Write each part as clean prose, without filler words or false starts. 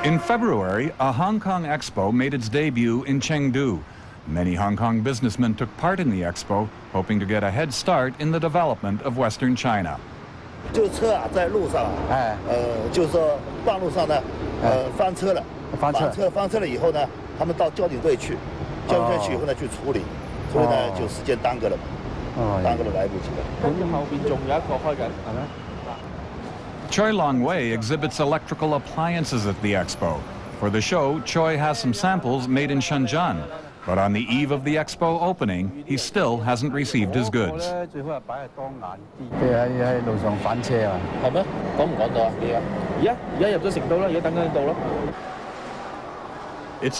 In February, a Hong Kong expo made its debut in Chengdu. Many Hong Kong businessmen took part in the expo, hoping to get a head start in the development of Western China. 这个车啊，在路上，就是说半路上呢，翻车了，翻车了以后呢，他们到交警队去，交警队去以后呢去处理，所以呢就时间耽搁了嘛，耽搁了来不及了。跟住後邊仲有一個開緊，係咪？ Choi Long-wei exhibits electrical appliances at the expo. For the show, Choi has some samples made in Shenzhen. But on the eve of the expo opening, he still hasn't received his goods. It's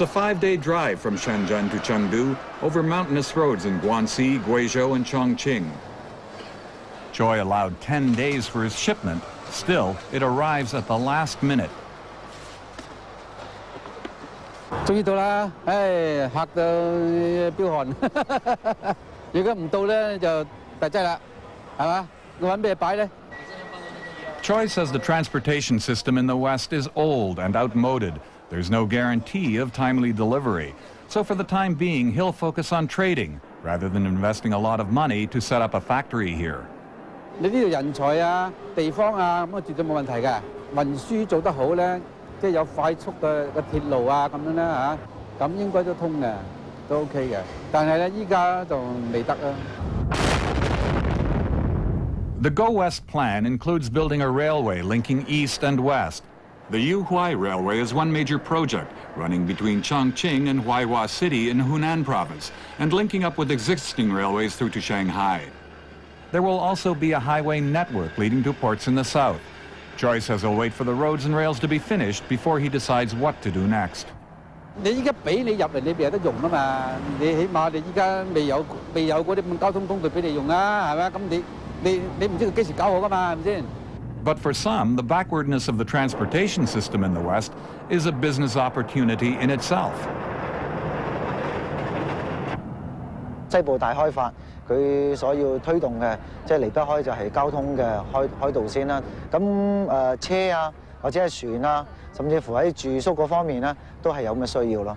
a 5-day drive from Shenzhen to Chengdu over mountainous roads in Guangxi, Guizhou, and Chongqing. Choi allowed 10 days for his shipment. Still, it arrives at the last minute. 終於到啦！唉，嚇到飆汗。如果唔到咧，就大劑啦，係嘛？我揾咩擺咧？ Choi says the transportation system in the West is old and outmoded. There's no guarantee of timely delivery. So for the time being, he'll focus on trading rather than investing a lot of money to set up a factory here. 你呢度人才啊、地方啊，咁啊絕對冇問題㗎。運輸做得好咧。 即係有快速嘅鐵路啊，咁樣咧嚇，咁應該都通嘅，都 OK 嘅。但係咧，依家就未得啊。The Go West plan includes building a railway linking east and west. The Yuhuai Railway is one major project running between Chongqing and Huaihua City in Hunan Province and linking up with existing railways through to Shanghai. There will also be a highway network leading to ports in the south. Choi says he'll wait for the roads and rails to be finished before he decides what to do next. 你依家俾你入嚟，你咪有得用啊嘛！你起碼你依家未有嗰啲咁交通工具俾你用啊，係咪？咁你唔知佢幾時搞好噶嘛，係咪先？ But for some, the backwardness of the transportation system in the West is a business opportunity in itself. 西部大開發。 佢所要推動嘅，即係離不開就係交通嘅開導先啦。咁車啊，或者係船啊，甚至乎喺住宿嗰方面咧，都係有咁嘅需要咯。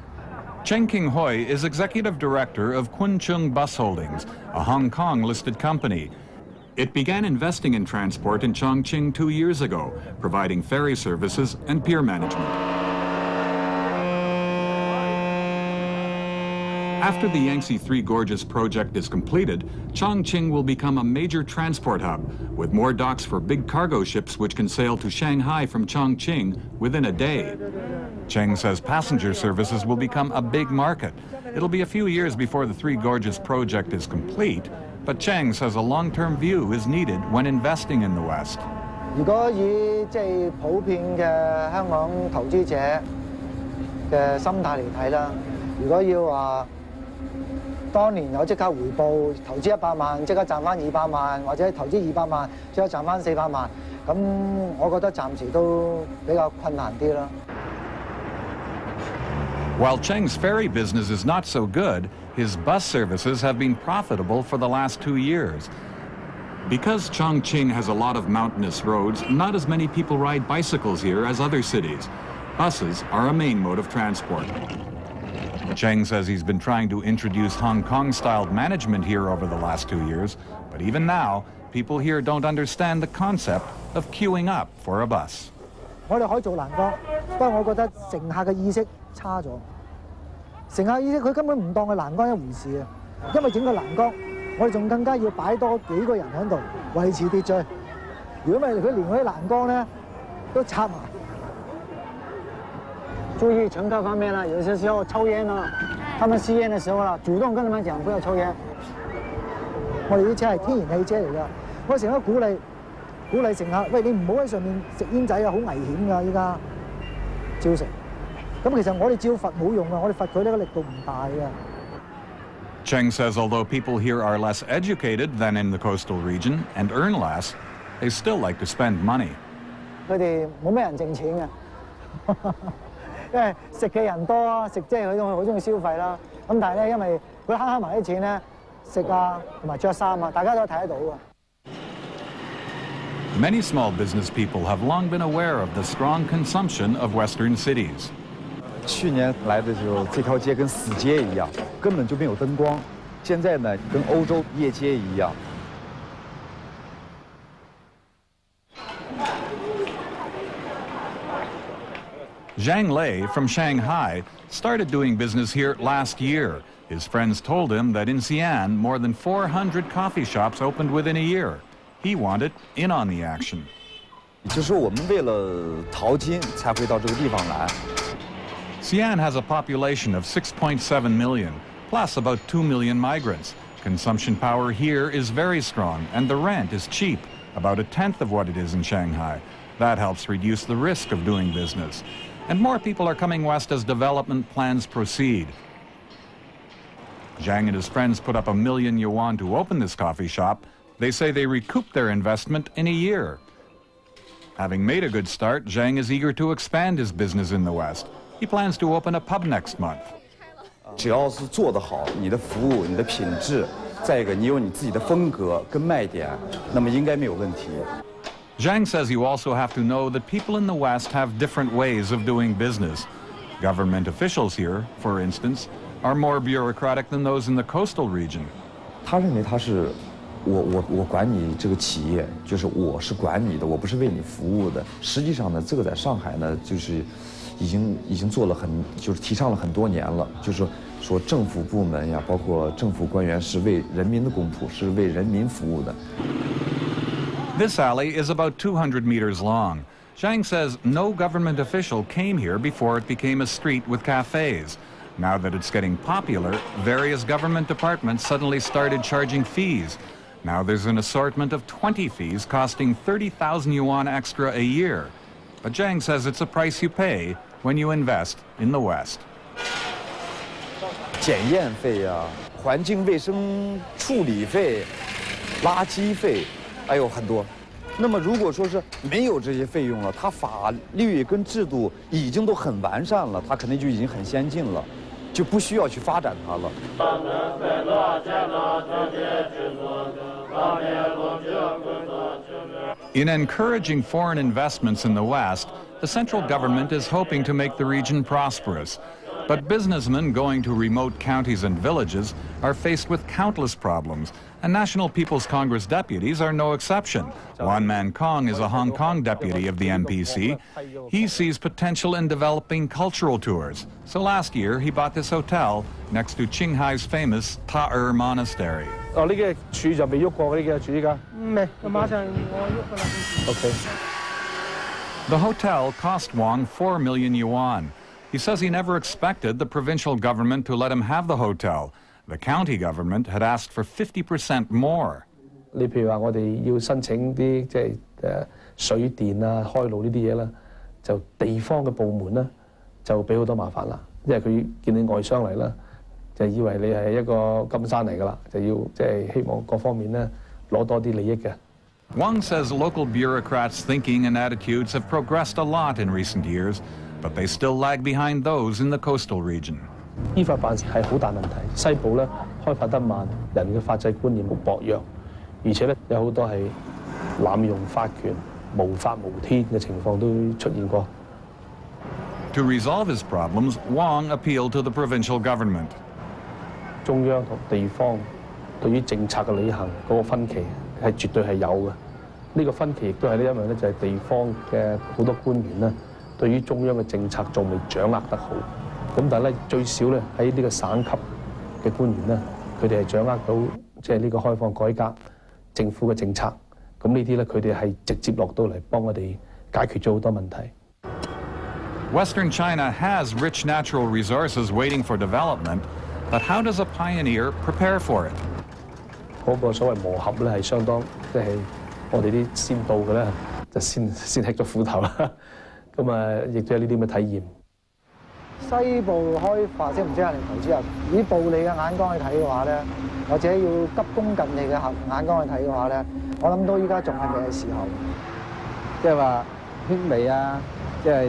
Cheng King-hui is executive director of Kunchung Bus Holdings, a Hong Kong-listed company. It began investing in transport in Chongqing 2 years ago, providing ferry services and pier management. After the Yangtze Three Gorges project is completed, Chongqing will become a major transport hub, with more docks for big cargo ships which can sail to Shanghai from Chongqing within a day. Cheng says passenger services will become a big market. It'll be a few years before the Three Gorges project is complete, but Cheng says a long-term view is needed when investing in the West. 如果以即係普遍嘅香港投資者嘅心態嚟睇啦，如果要話， 當年有即刻回報，投資100萬，即刻賺翻200萬，或者投資200萬，即刻賺翻400萬，咁我覺得暫時都比較困難啲啦。While Cheng's ferry business is not so good, his bus services have been profitable for the last 2 years. Because Chongqing has a lot of mountainous roads, not as many people ride bicycles here as other cities. Buses are a main mode of transport. Cheng says he's been trying to introduce Hong Kong-styled management here over the last 2 years, but even now, people here don't understand the concept of queuing up for a bus. 我哋可以做欄杆，不過我覺得乘客嘅意識差咗。乘客意識佢根本唔當佢欄杆一回事啊，因為整個欄杆，我哋仲更加要擺多幾個人喺度維持秩序。如果唔係，佢連嗰啲欄杆咧都插埋。 注意乘客方面呢，有些时候抽烟呢，他们吸烟的时候呢，主动跟他们讲不要抽烟。我哋啲車係天然氣車嚟㗎，我成日都鼓勵乘客，喂，你唔好喺上面食煙仔啊，好危險㗎！依家照食。咁其實我哋照罰冇用啊，我哋罰佢呢個力度唔大㗎。Cheng says although people here are less educated than in the coastal region and earn less, they still like to spend money. 佢哋冇咩人剩錢㗎。因為食嘅人多啊，食即係佢好中意消費啦。咁但係咧，因為佢慳埋啲錢咧，食啊同埋着衫啊，大家都睇得到啊。Many small business people have long been aware of the strong consumption of Western cities. 去年来的时候，这条街跟死街一样，根本就没有灯光。现在呢，跟欧洲夜街一样。 Zhang Lei from Shanghai started doing business here last year. His friends told him that in Xi'an, more than 400 coffee shops opened within a year. He wanted in on the action. 就说我们为了淘金才会到这个地方来。 Xi'an has a population of 6.7 million, plus about 2 million migrants. Consumption power here is very strong, and the rent is cheap, about a tenth of what it is in Shanghai. That helps reduce the risk of doing business. And more people are coming west as development plans proceed. Zhang and his friends put up 1 million yuan to open this coffee shop. They say they recouped their investment in a year. Having made a good start, Zhang is eager to expand his business in the West. He plans to open a pub next month. 只要是做得好，你的服务、你的品质，再一个你有你自己的风格跟卖点，那么应该没有问题。 Zhang says you also have to know that people in the West have different ways of doing business. Government officials here, for instance, are more bureaucratic than those in the coastal region. 他认为他是我管你这个企业，就是我是管你的，我不是为你服务的。实际上呢，这个在上海呢，就是已经做了就是提倡了很多年了，就是说政府部门呀，包括政府官员是为人民的公仆，是为人民服务的。 This alley is about 200 meters long. Zhang says no government official came here before it became a street with cafes. Now that it's getting popular, various government departments suddenly started charging fees. Now there's an assortment of 20 fees costing 30,000 yuan extra a year. But Zhang says it's a price you pay when you invest in the West. 检验费啊，环境卫生处理费、垃圾费。 还有很多，那么如果说是没有这些费用了，它法律跟制度已经都很完善了，它肯定就已经很先进了，就不需要去发展它了。In encouraging foreign investments in the West, the central government is hoping to make the region prosperous. But businessmen going to remote counties and villages are faced with countless problems, and National People's Congress deputies are no exception. Wan Man Kong is a Hong Kong deputy of the NPC. He sees potential in developing cultural tours. So last year, he bought this hotel next to Qinghai's famous Ta-Er Monastery. Okay. The hotel cost Wong 4 million yuan. He says he never expected the provincial government to let him have the hotel. The county government had asked for 50% more. 你譬如話我哋要申請啲即係水電啊、開路呢啲嘢啦，就地方嘅部門咧就俾好多麻煩啦，因為佢見你外商嚟啦，就以為你係一個金山嚟㗎啦，就要即係希望各方面咧攞多啲利益嘅。Wang says local bureaucrats' thinking and attitudes have progressed a lot in recent years, but they still lag behind those in the coastal region. 依法辦事係好大問題，西部咧開發得慢，人嘅法制觀念好薄弱，而且咧有好多係濫用法權、無法無天嘅情況都出現過。To resolve his problems, Wang appealed to the provincial government. 中央同地方對於政策嘅履行嗰個分歧係絕對係有嘅。呢個分歧亦都係咧，因為咧就係地方嘅好多官員咧，對於中央嘅政策仲未掌握得好。咁但係咧最少咧喺呢個省級嘅官員咧，佢哋係掌握到即係呢個開放改革政府嘅政策。咁呢啲咧佢哋係直接落到嚟幫我哋解決咗好多問題。Western China has rich natural resources waiting for development, but how does a pioneer prepare for it? 嗰個所謂磨合咧係相當即係我哋啲先到嘅咧，就先吃咗苦頭啦。咁啊，亦都有呢啲咁嘅體驗。西部開發適唔適合嚟投資啊？以暴利嘅眼光去睇嘅話咧，或者要急功近利嘅眼光去睇嘅話咧，我諗到依家仲係未係時候。即係話輕微啊，即係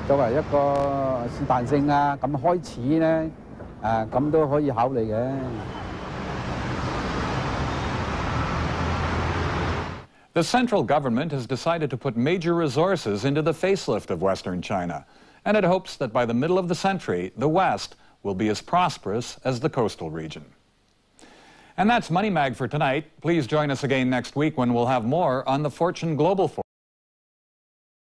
作為一個試彈性啊，咁開始咧，咁都可以考慮嘅。The central government has decided to put major resources into the facelift of Western China, and it hopes that by the middle of the century, the West will be as prosperous as the coastal region. And that's Money Mag for tonight. Please join us again next week when we'll have more on the Fortune Global Forum.